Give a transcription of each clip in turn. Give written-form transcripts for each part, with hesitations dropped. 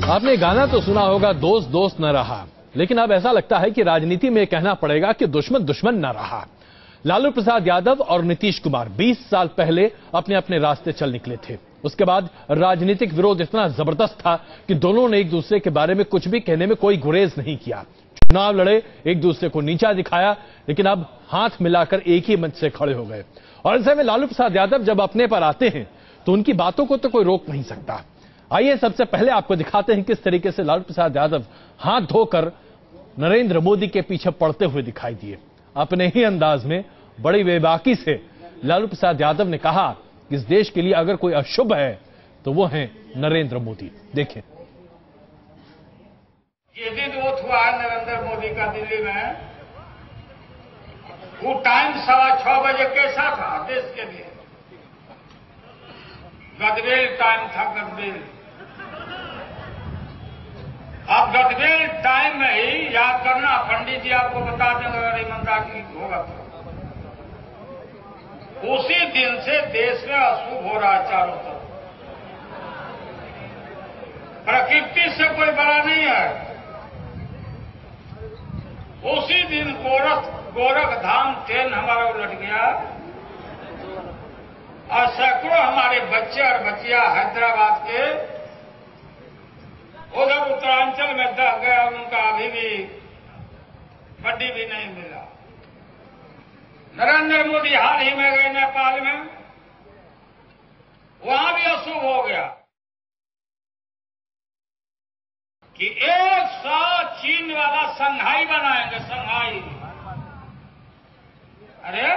आपने गाना तो सुना होगा, दोस्त दोस्त न रहा, लेकिन अब ऐसा लगता है कि राजनीति में कहना पड़ेगा कि दुश्मन दुश्मन न रहा। लालू प्रसाद यादव और नीतीश कुमार 20 साल पहले अपने अपने रास्ते चल निकले थे। उसके बाद राजनीतिक विरोध इतना जबरदस्त था कि दोनों ने एक दूसरे के बारे में कुछ भी कहने में कोई गुरेज नहीं किया। चुनाव लड़े, एक दूसरे को नीचा दिखाया, लेकिन अब हाथ मिलाकर एक ही मंच से खड़े हो गए। और ऐसे में लालू प्रसाद यादव जब अपने पर आते हैं तो उनकी बातों को तो कोई रोक नहीं सकता। आइए सबसे पहले आपको दिखाते हैं किस तरीके से लालू प्रसाद यादव हाथ धोकर नरेंद्र मोदी के पीछे पड़ते हुए दिखाई दिए। अपने ही अंदाज में बड़ी बेबाकी से लालू प्रसाद यादव ने कहा कि इस देश के लिए अगर कोई अशुभ है तो वो है नरेंद्र मोदी। देखें, ये दिन वोट हुआ है नरेंद्र मोदी का दिल्ली में, वो टाइम 6:15 बजे कैसा था देश के लिए? गदबेल टाइम था, गदबेल। अब गदबेल टाइम में ही याद करना, पंडित जी आपको बता देंगे अगर ईमानदारी होगा तो। उसी दिन से देश में अशुभ हो रहा है चारों तरफ। प्रकृति से कोई बड़ा नहीं है। उसी दिन गोरख धाम ट्रेन हमारा उलट गया और सैकड़ों हमारे बच्चे और बच्चियां हैदराबाद के उधर उत्तरांचल में दह गए। उनका अभी भी बड्डी भी नहीं मिला। नरेंद्र मोदी हाल ही में गए नेपाल में, वहां भी अशुभ हो गया कि एक साथ चीन वाला संघाई बनाएंगे, संघाई। अरे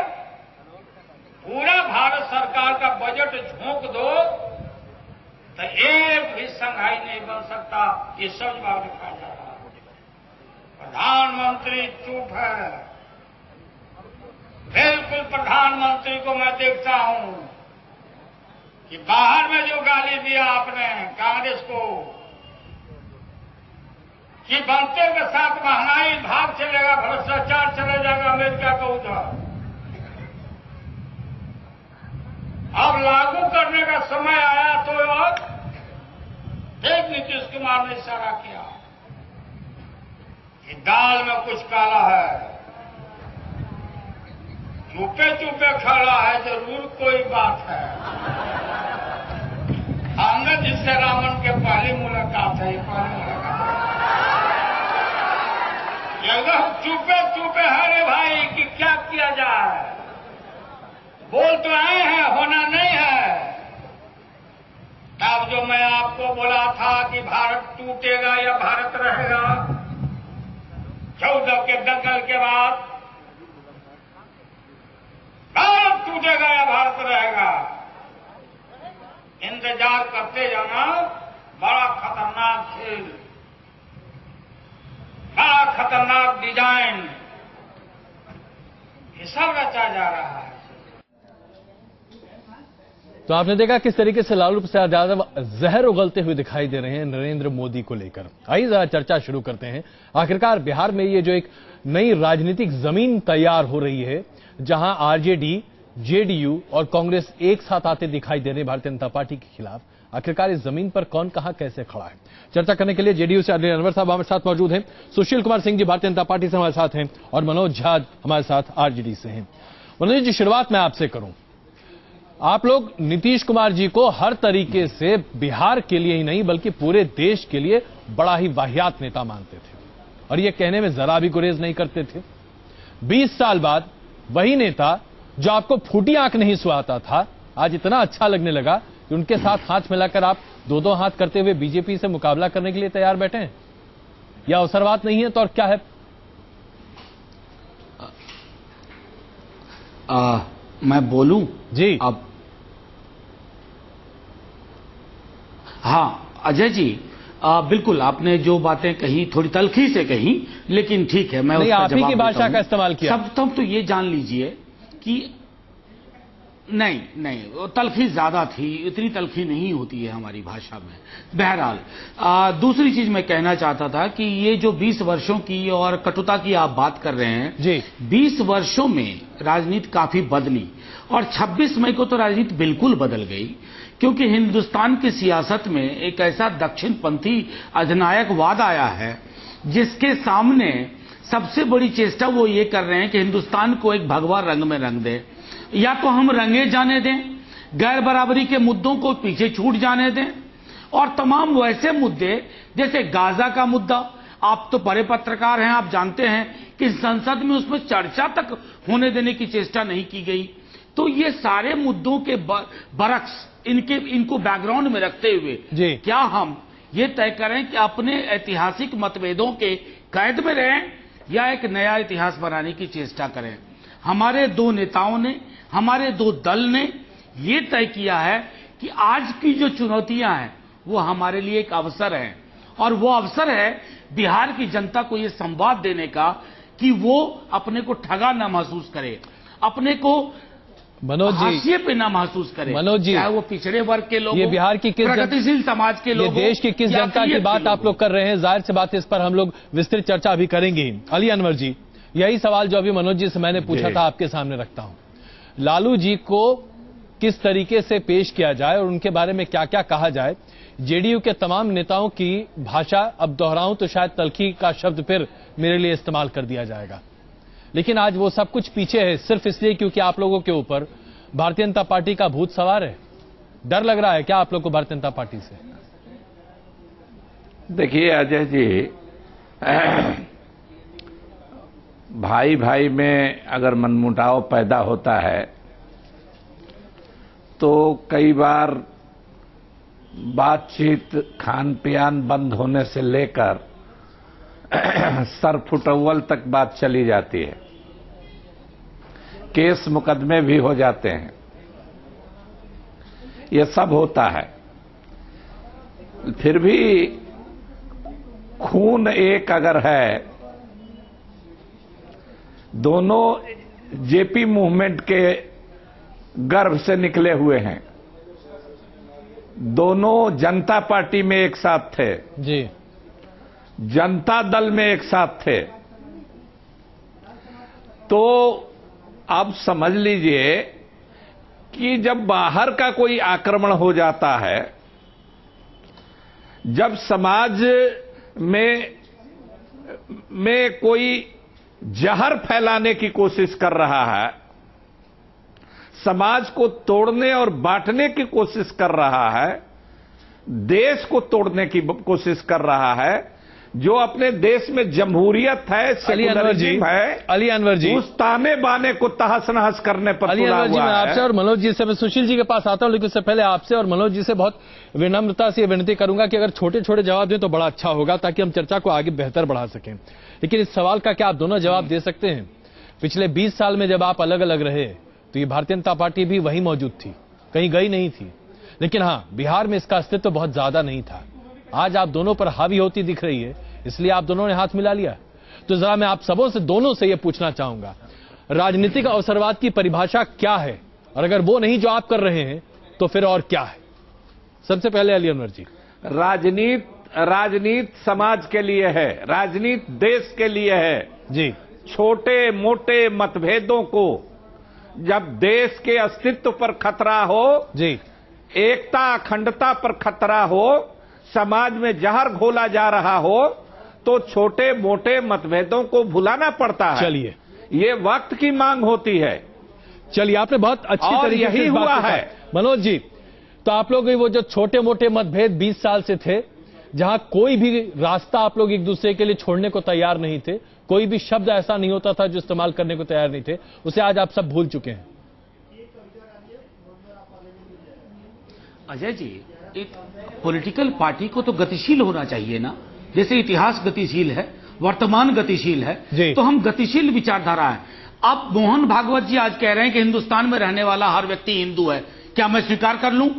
पूरा भारत सरकार का बजट झोंक दो तो एक भी संघाई नहीं बन सकता। ये सब बात दिखाया जा रहा है। प्रधानमंत्री चुप है। बिल्कुल प्रधानमंत्री को मैं देखता हूं कि बाहर में जो गाली दिया आपने कांग्रेस को कि बनते के साथ महंगाई भाग चलेगा, भ्रष्टाचार चले जाएगा, अमेरिका का उधर। अब लागू करने का समय आया तो एक नीतीश कुमार ने इशारा किया कि दाल में कुछ काला है। चुपे चुपे खड़ा है, जरूर कोई बात है। अंगद जिससे रावण के पहली मुलाकात है, पहली मुलाकात एकदम चुपे चुपे है रे भाई कि क्या किया जाए। बोल तो आए हैं, होना नहीं है। तब जो मैं आपको बोला था कि भारत टूटेगा या भारत रहेगा, 14 के दंगल के बाद भारत टूटेगा या भारत रहेगा, इंतजार करते जाना। बड़ा खतरनाक खेल, बड़ा खतरनाक डिजाइन, ये सब रचा जा रहा है। तो आपने देखा किस तरीके से लालू प्रसाद यादव जहर उगलते हुए दिखाई दे रहे हैं नरेंद्र मोदी को लेकर। आइए जरा चर्चा शुरू करते हैं। आखिरकार बिहार में ये जो एक नई राजनीतिक जमीन तैयार हो रही है, जहां आरजेडी, जेडीयू और कांग्रेस एक साथ आते दिखाई दे रहे हैं भारतीय जनता पार्टी के खिलाफ, आखिरकार इस जमीन पर कौन कहां कैसे खड़ा है, चर्चा करने के लिए जेडीयू से अनिल अनवर साहब हमारे साथ मौजूद हैं, सुशील कुमार सिंह जी भारतीय जनता पार्टी से हमारे साथ हैं और मनोज झा हमारे साथ आरजेडी से हैं। मनोज जी, शुरुआत मैं आपसे करूं। आप लोग नीतीश कुमार जी को हर तरीके से बिहार के लिए ही नहीं बल्कि पूरे देश के लिए बड़ा ही वाहियात नेता मानते थे और ये कहने में जरा भी गुरेज नहीं करते थे। 20 साल बाद वही नेता जो आपको फूटी आंख नहीं सुहाता था, आज इतना अच्छा लगने लगा कि उनके साथ हाथ मिलाकर आप दो हाथ करते हुए बीजेपी से मुकाबला करने के लिए तैयार बैठे हैं। या अवसरवाद नहीं है तो और क्या है? मैं बोलूं जी? अब हाँ अजय जी, बिल्कुल आपने जो बातें कही थोड़ी तलखी से कही, लेकिन ठीक है, मैं नहीं, उसका आप ही की भाषा का इस्तेमाल किया। सब तो ये जान लीजिए कि नहीं तलखी ज्यादा थी, इतनी तलखी नहीं होती है हमारी भाषा में। बहरहाल दूसरी चीज मैं कहना चाहता था कि ये जो 20 वर्षों की और कटुता की आप बात कर रहे हैं जी, 20 वर्षों में राजनीति काफी बदली और 26 मई को तो राजनीति बिल्कुल बदल गई, क्योंकि हिंदुस्तान की सियासत में एक ऐसा दक्षिणपंथी अधिनायकवाद आया है जिसके सामने सबसे बड़ी चेष्टा वो ये कर रहे हैं कि हिंदुस्तान को एक भगवा रंग में रंग दे, या तो हम रंगे जाने दें, गैर बराबरी के मुद्दों को पीछे छूट जाने दें, और तमाम वैसे मुद्दे जैसे गाजा का मुद्दा, आप तो बड़े पत्रकार हैं, आप जानते हैं कि संसद में उसमें चर्चा तक होने देने की चेष्टा नहीं की गई। तो ये सारे मुद्दों के बरक्स इनको बैकग्राउंड में रखते हुए क्या हम ये तय करें कि अपने ऐतिहासिक मतभेदों के कैद में रहें या एक नया इतिहास बनाने की चेष्टा करें। हमारे दो नेताओं ने, हमारे दो दल ने ये तय किया है कि आज की जो चुनौतियां हैं वो हमारे लिए एक अवसर है, और वो अवसर है बिहार की जनता को ये संवाद देने का कि वो अपने को ठगा ना महसूस करे, अपने को मनोज जी हाशिए पे ना महसूस करे। मनोज जी, चाहे वो पिछड़े वर्ग के लोग, ये बिहार की किस प्रगतिशील समाज के लोग, देश की किस जनता की बात आप लोग कर रहे हैं, जाहिर सी बात है इस पर हम लोग विस्तृत चर्चा अभी करेंगे ही। अली अनवर जी, यही सवाल जो अभी मनोज जी से मैंने पूछा था आपके सामने रखता हूं। लालू जी को किस तरीके से पेश किया जाए और उनके बारे में क्या क्या कहा जाए। जेडीयू के तमाम नेताओं की भाषा, अब दोहराऊं तो शायद तल्खी का शब्द फिर मेरे लिए इस्तेमाल कर दिया जाएगा, लेकिन आज वो सब कुछ पीछे है सिर्फ इसलिए क्योंकि आप लोगों के ऊपर भारतीय जनता पार्टी का भूत सवार है। डर लग रहा है क्या आप लोग को भारतीय जनता पार्टी से? देखिए अजय जी, भाई भाई में अगर मनमुटाव पैदा होता है तो कई बार बातचीत, खान पियान बंद होने से लेकर सर फुटअव्वल तक बात चली जाती है, केस मुकदमे भी हो जाते हैं, ये सब होता है। फिर भी खून एक अगर है, दोनों जेपी मूवमेंट के गर्भ से निकले हुए हैं, दोनों जनता पार्टी में एक साथ थे जी, जनता दल में एक साथ थे, तो अब समझ लीजिए कि जब बाहर का कोई आक्रमण हो जाता है, जब समाज में कोई जहर फैलाने की कोशिश कर रहा है, समाज को तोड़ने और बांटने की कोशिश कर रहा है, देश को तोड़ने की कोशिश कर रहा है, जो अपने देश में जमहूरियत है, सेकुलरिज्म है, अली अनवर जी, उस ताने बाने को तहस नहस करने पर अली तुला अनवर जी, हुआ मैं है। आपसे और मनोज जी से, मैं सुशील जी के पास आता हूं, लेकिन उससे पहले आपसे और मनोज जी से बहुत विनम्रता से विनती करूंगा कि अगर छोटे छोटे जवाब दें तो बड़ा अच्छा होगा, ताकि हम चर्चा को आगे बेहतर बढ़ा सकें। लेकिन इस सवाल का क्या आप दोनों जवाब दे सकते हैं? पिछले 20 साल में जब आप अलग अलग रहे तो ये भारतीय जनता पार्टी भी वहीं मौजूद थी, कहीं गई नहीं थी, लेकिन हां, बिहार में इसका अस्तित्व बहुत ज्यादा नहीं था। आज आप दोनों पर हावी होती दिख रही है, इसलिए आप दोनों ने हाथ मिला लिया। तो जरा मैं आप सबों से, दोनों से यह पूछना चाहूंगा, राजनीतिक अवसरवाद की परिभाषा क्या है, और अगर वो नहीं जो आप कर रहे हैं तो फिर और क्या है? सबसे पहले अली अनवर जी। राजनीति समाज के लिए है, राजनीति देश के लिए है जी। छोटे मोटे मतभेदों को, जब देश के अस्तित्व पर खतरा हो जी, एकता अखंडता पर खतरा हो, समाज में जहर घोला जा रहा हो, तो छोटे मोटे मतभेदों को भुलाना पड़ता है। चलिए, ये वक्त की मांग होती है। चलिए, आपने बहुत अच्छी और तरीके से यही इस बात हुआ को कहा। है। मनोज जी, तो आप लोग वो जो छोटे मोटे मतभेद 20 साल से थे, जहां कोई भी रास्ता आप लोग एक दूसरे के लिए छोड़ने को तैयार नहीं थे, कोई भी शब्द ऐसा नहीं होता था जो इस्तेमाल करने को तैयार नहीं थे, उसे आज आप सब भूल चुके हैं। अजय जी, एक पॉलिटिकल पार्टी को तो गतिशील होना चाहिए ना, जैसे इतिहास गतिशील है, वर्तमान गतिशील है, तो हम गतिशील विचारधारा है। अब मोहन भागवत जी आज कह रहे हैं कि हिंदुस्तान में रहने वाला हर व्यक्ति हिंदू है, क्या मैं स्वीकार कर लूं?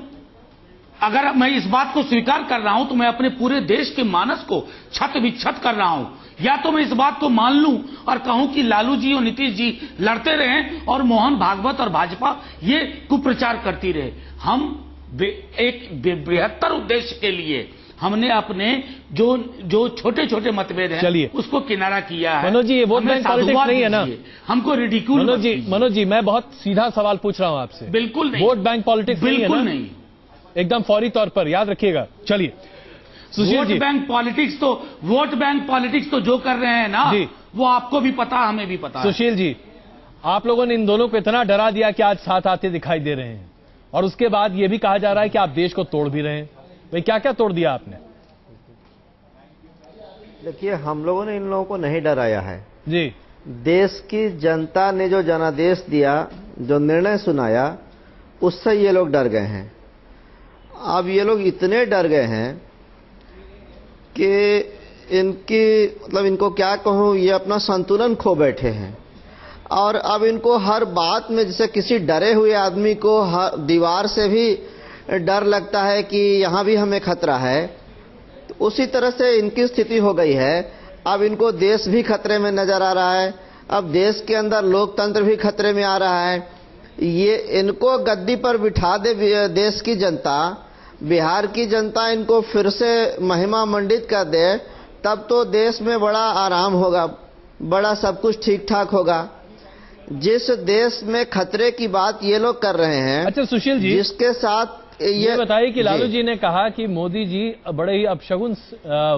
अगर मैं इस बात को स्वीकार कर रहा हूं तो मैं अपने पूरे देश के मानस को छत विच्छत कर रहा हूं, या तो मैं इस बात को मान लूं और कहूं कि लालू जी और नीतीश जी लड़ते रहें और मोहन भागवत और भाजपा ये कुप्रचार करती रहे। हम एक बृहत्तर उद्देश्य के लिए हमने अपने जो छोटे छोटे मतभेद हैं उसको किनारा किया है। मनोज जी, ये वोट बैंक पॉलिटिक्स नहीं है ना, हमको रिडिक्यूल। मनोज जी, मैं बहुत सीधा सवाल पूछ रहा हूं आपसे। बिल्कुल नहीं, वोट बैंक पॉलिटिक्स बिल्कुल नहीं। एकदम फौरी तौर पर, याद रखिएगा। चलिए Sushil ji, vote bank politics तो जो कर रहे हैं ना जी, वो आपको भी पता, हमें भी पता है। सुशील जी, आप लोगों ने इन दोनों को इतना डरा दिया कि आज साथ आते दिखाई दे रहे हैं, और उसके बाद यह भी कहा जा रहा है कि आप देश को तोड़ भी रहे हैं। भाई क्या क्या तोड़ दिया आपने? देखिए, हम लोगों ने इन लोगों को नहीं डराया है जी। देश की जनता ने जो जनादेश दिया, जो निर्णय सुनाया, उससे ये लोग डर गए हैं। अब ये लोग इतने डर गए हैं कि इनको क्या कहूं, ये अपना संतुलन खो बैठे हैं। और अब इनको हर बात में, जैसे किसी डरे हुए आदमी को दीवार से भी डर लगता है कि यहां भी हमें खतरा है, तो उसी तरह से इनकी स्थिति हो गई है। अब इनको देश भी खतरे में नजर आ रहा है, अब देश के अंदर लोकतंत्र भी खतरे में आ रहा है। ये इनको गद्दी पर बिठा दे देश की जनता, बिहार की जनता इनको फिर से महिमा मंडित कर दे, तब तो देश में बड़ा आराम होगा, बड़ा सब कुछ ठीक ठाक होगा। जिस देश में खतरे की बात ये लोग कर रहे हैं। अच्छा सुशील जी, जिसके साथ ये बताइए कि लालू जी ने कहा कि मोदी जी बड़े ही अपशगुन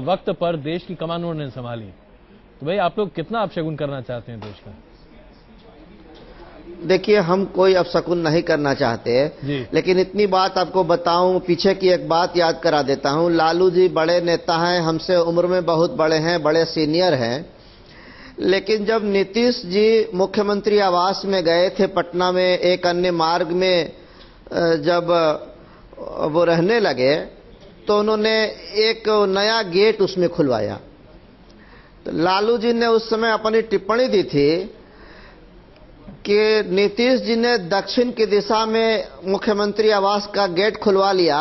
वक्त पर देश की कमान उन्होंने संभाली, तो भाई आप लोग कितना अपशगुन करना चाहते हैं देश का? देखिए, हम कोई अपशगुन नहीं करना चाहते, लेकिन इतनी बात आपको बताऊं, पीछे की एक बात याद करा देता हूं। लालू जी बड़े नेता हैं, हमसे उम्र में बहुत बड़े हैं, बड़े सीनियर हैं, लेकिन जब नीतीश जी मुख्यमंत्री आवास में गए थे पटना में, एक अन्य मार्ग में जब वो रहने लगे, तो उन्होंने एक नया गेट उसमें खुलवाया। तो लालू जी ने उस समय अपनी टिप्पणी दी थी कि नीतीश जी ने दक्षिण की दिशा में मुख्यमंत्री आवास का गेट खुलवा लिया,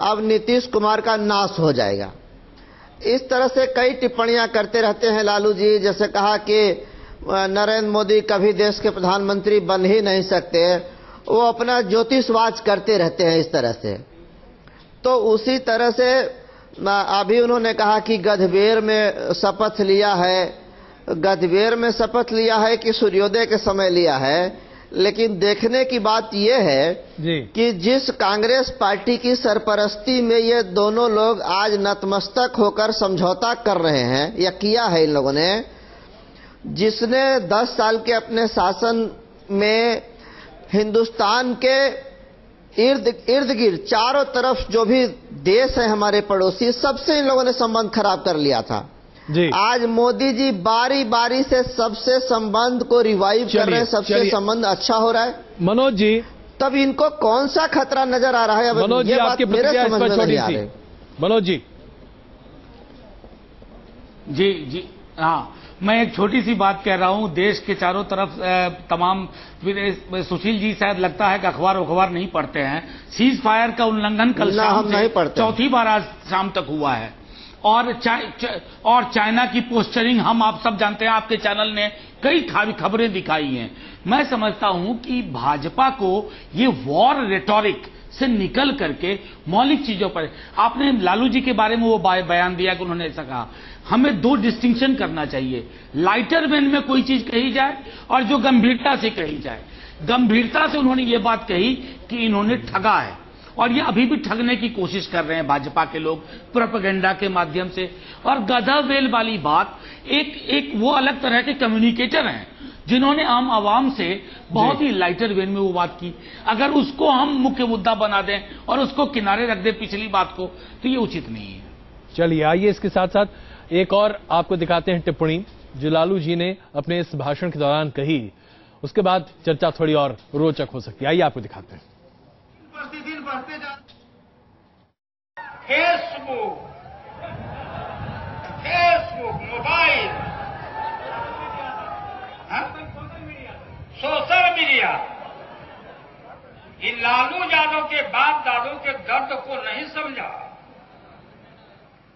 अब नीतीश कुमार का नाश हो जाएगा। इस तरह से कई टिप्पणियां करते रहते हैं लालू जी। जैसे कहा कि नरेंद्र मोदी कभी देश के प्रधानमंत्री बन ही नहीं सकते, वो अपना ज्योतिषवाच करते रहते हैं इस तरह से। तो उसी तरह से अभी उन्होंने कहा कि गधबेर में शपथ लिया है, गधबेर में शपथ लिया है कि सूर्योदय के समय लिया है। लेकिन देखने की बात यह है कि जिस कांग्रेस पार्टी की सरपरस्ती में ये दोनों लोग आज नतमस्तक होकर समझौता कर रहे हैं, या किया है इन लोगों ने, जिसने 10 साल के अपने शासन में हिंदुस्तान के इर्द गिर्द चारों तरफ जो भी देश है हमारे पड़ोसी, सबसे इन लोगों ने संबंध खराब कर लिया था। आज मोदी जी बारी बारी से सबसे संबंध को रिवाइव कर रहे हैं, सबसे संबंध अच्छा हो रहा है। मनोज जी, तब इनको कौन सा खतरा नजर आ रहा है? मनोज जी, आपकी प्रतिक्रिया इस पर छोटी सी। मनोज जी। जी हाँ, मैं एक छोटी सी बात कह रहा हूं। देश के चारों तरफ तमाम, सुशील जी शायद लगता है कि अखबार नहीं पढ़ते हैं। सीज फायर का उल्लंघन कल शाम से चौथी बार आज शाम तक हुआ है, और चाइना की पोस्टरिंग हम आप सब जानते हैं, आपके चैनल ने कई खबरें दिखाई हैं। मैं समझता हूं कि भाजपा को ये वॉर रेटोरिक से निकल करके मौलिक चीजों पर, आपने लालू जी के बारे में वो बयान दिया कि उन्होंने ऐसा कहा, हमें दो डिस्टिंक्शन करना चाहिए। लाइटर वेन में कोई चीज कही जाए और जो गंभीरता से कही जाए। गंभीरता से उन्होंने ये बात कही कि इन्होंने ठगा है, और ये अभी भी ठगने की कोशिश कर रहे हैं भाजपा के लोग प्रोपेगेंडा के माध्यम से। और गधा वेल वाली बात, एक वो अलग तरह के कम्युनिकेटर हैं जिन्होंने आम आवाम से बहुत ही लाइटर वेन में वो बात की। अगर उसको हम मुख्य मुद्दा बना दें और उसको किनारे रख दें पिछली बात को, तो ये उचित नहीं है। चलिए आइए इसके साथ साथ एक और आपको दिखाते हैं टिप्पणी जो लालू जी ने अपने इस भाषण के दौरान कही। उसके बाद चर्चा थोड़ी और रोचक हो सकती है। आइए आपको दिखाते हैं। प्रतिदिन बढ़ते जा फेसबुक, मोबाइल, सोशल मीडिया, इन लालू यादव के बाप दादों के दर्द को नहीं समझा,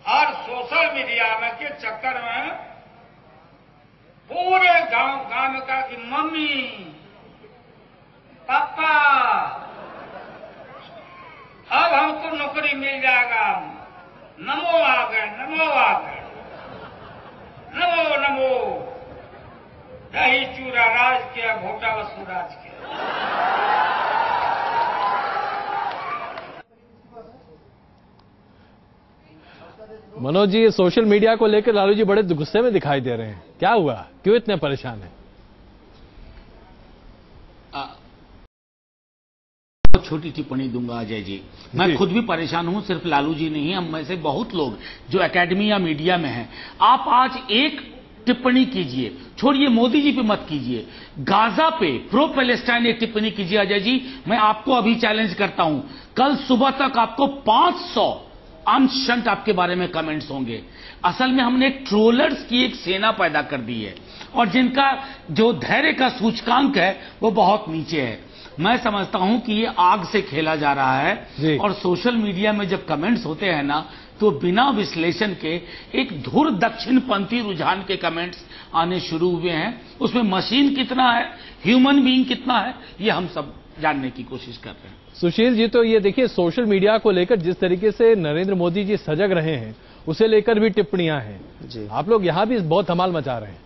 और सोशल मीडिया में के चक्कर में पूरे गांव में कहा कि मम्मी, पापा, अब हमको नौकरी मिल जाएगा, नमो आ गए, नमो आ गए, नमो नमो, दही चूरा राज किया, भोटा वसु राज किया। मनोज जी, सोशल मीडिया को लेकर लालू जी बड़े गुस्से में दिखाई दे रहे हैं, क्या हुआ, क्यों इतने परेशान हैं? छोटी टिप्पणी दूंगा अजय जी। मैं खुद भी परेशान हूं, सिर्फ लालू जी नहीं, हम में से बहुत लोग जो एकेडमी या मीडिया में हैं। आप आज एक टिप्पणी कीजिए, छोड़िए मोदी जी पे मत कीजिए, गाजा पे प्रो पैलेस्टाइन एक टिप्पणी कीजिए अजय जी। मैं आपको अभी चैलेंज करता हूं, कल सुबह तक आपको 500 अनशंट आपके बारे में कमेंट्स होंगे। असल में हमने एक ट्रोलर्स की एक सेना पैदा कर दी है और जिनका जो धैर्य का सूचकांक है वो बहुत नीचे है। मैं समझता हूं कि ये आग से खेला जा रहा है और सोशल मीडिया में जब कमेंट्स होते हैं ना, तो बिना विश्लेषण के एक धुर दक्षिणपंथी रुझान के कमेंट्स आने शुरू हुए हैं। उसमें मशीन कितना है, ह्यूमन बीइंग कितना है, ये हम सब जानने की कोशिश कर रहे हैं। सुशील जी, तो ये देखिए, सोशल मीडिया को लेकर जिस तरीके से नरेंद्र मोदी जी सजग रहे हैं, उसे लेकर भी टिप्पणियां हैं जी। आप लोग यहां भी बहुत धमाल मचा रहे हैं।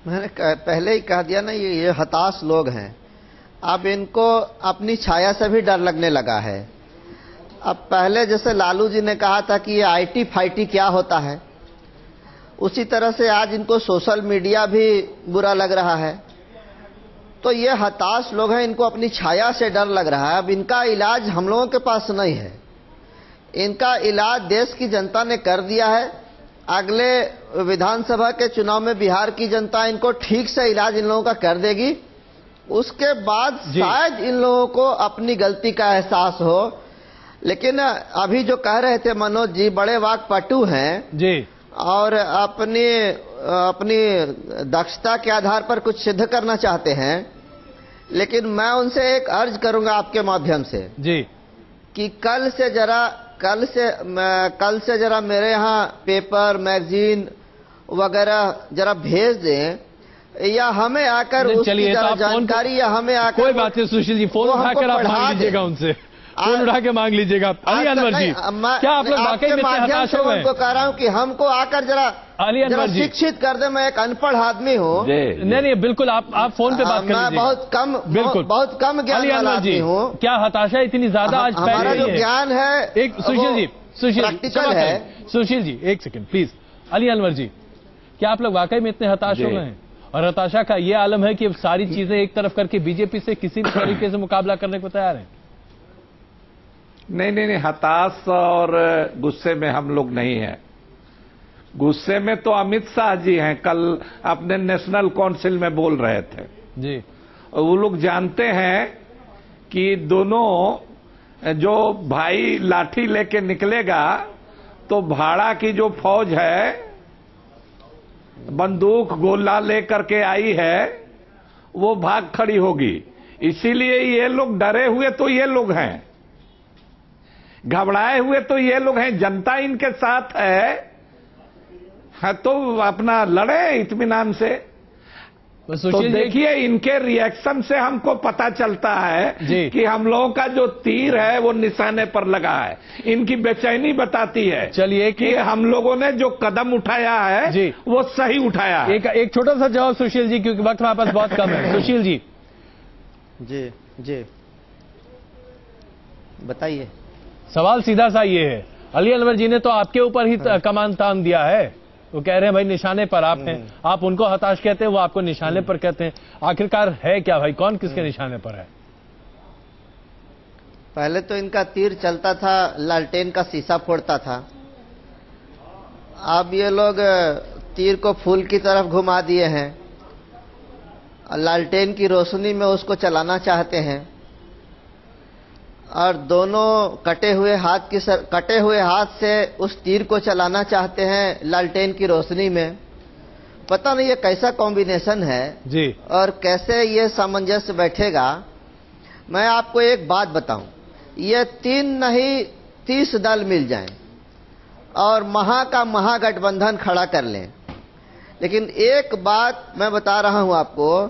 मैंने पहले ही कह दिया ना, ये हताश लोग हैं। अब इनको अपनी छाया से भी डर लगने लगा है। अब पहले जैसे लालू जी ने कहा था कि ये आईटी फाइटी क्या होता है, उसी तरह से आज इनको सोशल मीडिया भी बुरा लग रहा है। तो ये हताश लोग हैं, इनको अपनी छाया से डर लग रहा है। अब इनका इलाज हम लोगों के पास नहीं है, इनका इलाज देश की जनता ने कर दिया है। अगले विधानसभा के चुनाव में बिहार की जनता इनको ठीक से इलाज इन लोगों का कर देगी। उसके बाद शायद इन लोगों को अपनी गलती का एहसास हो। लेकिन अभी जो कह रहे थे मनोज जी, बड़े वाकपटु हैं जी और अपनी दक्षता के आधार पर कुछ सिद्ध करना चाहते हैं। लेकिन मैं उनसे एक अर्ज करूंगा आपके माध्यम से जी कि कल से जरा मेरे यहाँ पेपर मैगजीन वगैरह जरा भेज दें, या हमें आकर उसकी जरा जानकारी, या हमें आकर, कोई बात नहीं सुशील जी, फोन उठाकर आप मांग लीजिएगा उनसे, फोन उठा के मांग लीजिएगा। अली अनवर जी, क्या आप लोग वाकई में हताश हो गए? उनको कह रहा हूँ कि हमको आकर जरा शिक्षित कर दे। मैं एक अनपढ़ आदमी हूँ। नहीं, बिल्कुल आप फोन पे बात कर लीजिए। मैं बहुत कम ज्ञान वाला आदमी हूँ। क्या हताशा इतनी ज्यादा आज हमारा जो ज्ञान है एक सुशील जी एक सेकंड प्लीज। अली अनवर जी, क्या आप लोग वाकई में इतने हताश हो गए हैं? और हताशा का ये आलम है कि अब सारी चीजें एक तरफ करके बीजेपी से किसी भी तरीके से मुकाबला करने को तैयार है? नहीं, हताश और गुस्से में हम लोग नहीं हैं। गुस्से में तो अमित शाह जी हैं, कल अपने नेशनल काउंसिल में बोल रहे थे जी। और वो लोग जानते हैं कि दोनों जो भाई लाठी लेके निकलेगा तो भाड़ा की जो फौज है बंदूक गोला लेकर के आई है वो भाग खड़ी होगी। इसीलिए ये लोग डरे हुए तो ये लोग हैं, घबराए हुए तो ये लोग हैं। जनता इनके साथ है तो अपना लड़े इत्मीनान से। तो देखिए इनके रिएक्शन से हमको पता चलता है कि हम लोगों का जो तीर है वो निशाने पर लगा है। इनकी बेचैनी बताती है चलिए कि हम लोगों ने जो कदम उठाया है जी वो सही उठाया है। एक छोटा सा जवाब सुशील जी, क्योंकि वक्त हमारे पास बहुत कम है। सुशील जी जी बताइए। सवाल सीधा सा ये है, अली अनवर जी ने तो आपके ऊपर ही कमान तान दिया है। वो कह रहे हैं भाई निशाने पर आप हैं, आप उनको हताश कहते हैं, वो आपको निशाने पर कहते हैं। आखिरकार है क्या भाई, कौन किसके निशाने पर है? पहले तो इनका तीर चलता था, लालटेन का शीशा फोड़ता था। अब ये लोग तीर को फूल की तरफ घुमा दिए हैं, लालटेन की रोशनी में उसको चलाना चाहते हैं। और दोनों कटे हुए हाथ से उस तीर को चलाना चाहते हैं लालटेन की रोशनी में। पता नहीं ये कैसा कॉम्बिनेशन है जी, और कैसे ये सामंजस्य बैठेगा। मैं आपको एक बात बताऊं, ये 3 नहीं 30 दल मिल जाएं और महागठबंधन खड़ा कर लें, लेकिन एक बात मैं बता रहा हूं आपको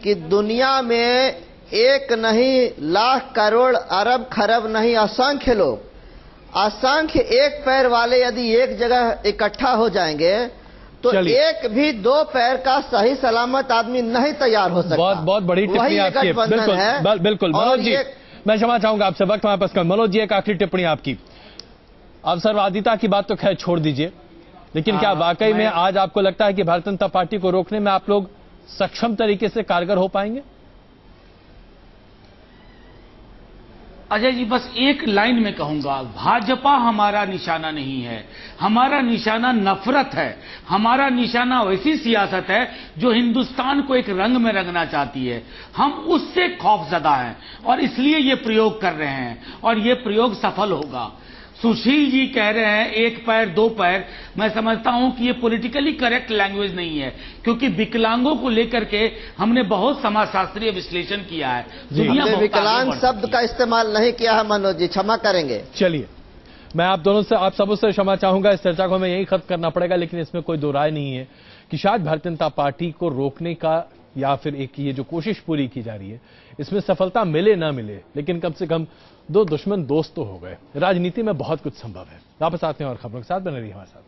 कि दुनिया में एक नहीं, लाख करोड़ अरब खरब नहीं, असंख्य लोग, असंख्य एक पैर वाले यदि एक जगह इकट्ठा हो जाएंगे तो एक भी 2 पैर का सही सलामत आदमी नहीं तैयार हो सकता। बहुत बड़ी टिप्पणी आपकी है। बिल्कुल मनोज जी, मैं क्षमा चाहूंगा आपसे, वक्त हमारे पास कम। मनोज जी, एक आखिरी टिप्पणी आपकी। अवसरवादिता की बात तो खैर छोड़ दीजिए, लेकिन क्या वाकई में आज आपको लगता है कि भारतीय जनता पार्टी को रोकने में आप लोग सक्षम तरीके से कारगर हो पाएंगे? अजय जी, बस एक लाइन में कहूंगा, भाजपा हमारा निशाना नहीं है, हमारा निशाना नफरत है, हमारा निशाना वैसी सियासत है जो हिंदुस्तान को एक रंग में रंगना चाहती है। हम उससे खौफजदा हैं और इसलिए ये प्रयोग कर रहे हैं और ये प्रयोग सफल होगा। सुशील जी कह रहे हैं एक पैर दो पैर, मैं समझता हूं कि ये पॉलिटिकली करेक्ट लैंग्वेज नहीं है, क्योंकि विकलांगों को लेकर के हमने बहुत समाजशास्त्रीय विश्लेषण किया है। दुनिया विकलांग शब्द का इस्तेमाल नहीं किया है मनोज जी, क्षमा करेंगे। चलिए, मैं आप सबों से क्षमा चाहूंगा। इस चर्चा को हमें यही खत्म करना पड़ेगा, लेकिन इसमें कोई दो राय नहीं है कि शायद भारतीय जनता पार्टी को रोकने का या फिर एक ये जो कोशिश पूरी की जा रही है इसमें सफलता मिले ना मिले, लेकिन कम से कम दो दुश्मन दोस्त तो हो गए। राजनीति में बहुत कुछ संभव है। वापस आते हैं और खबरों के साथ, बने रहिए हमारे साथ।